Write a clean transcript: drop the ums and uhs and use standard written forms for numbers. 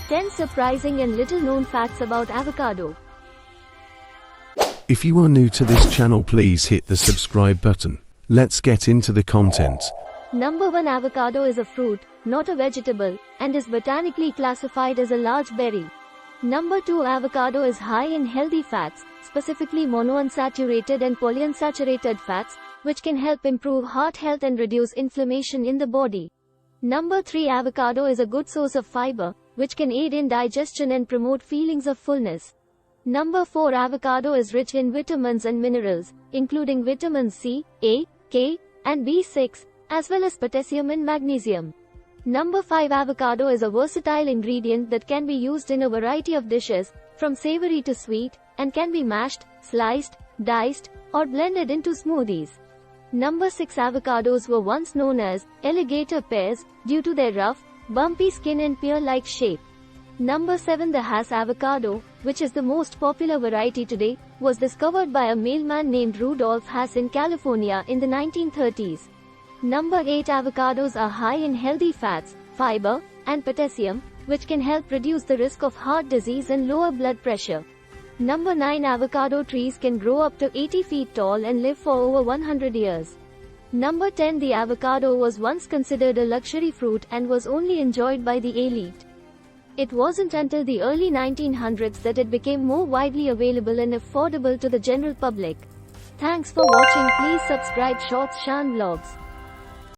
10 surprising and little known facts about avocado. If you are new to this channel, please hit the subscribe button. Let's get into the content. Number 1. Avocado is a fruit, not a vegetable, and is botanically classified as a large berry. Number 2. Avocado is high in healthy fats, specifically monounsaturated and polyunsaturated fats, which can help improve heart health and reduce inflammation in the body. Number 3. Avocado is a good source of fiber, which can aid in digestion and promote feelings of fullness. Number 4. Avocado is rich in vitamins and minerals, including vitamins C, A, K, and B6, as well as potassium and magnesium. Number 5. Avocado is a versatile ingredient that can be used in a variety of dishes, from savory to sweet, and can be mashed, sliced, diced, or blended into smoothies. Number 6. Avocados were once known as alligator pears due to their rough, bumpy skin and pear-like shape. Number 7. The Hass avocado, which is the most popular variety today, was discovered by a mailman named Rudolph Hass in California in the 1930s. Number 8. Avocados are high in healthy fats, fiber, and potassium, which can help reduce the risk of heart disease and lower blood pressure. Number 9. Avocado trees can grow up to 80 feet tall and live for over 100 years. Number 10. The avocado was once considered a luxury fruit and was only enjoyed by the elite. It wasn't until the early 1900s that it became more widely available and affordable to the general public. Thanks for watching. Please subscribe Shorts Shan Vlogs.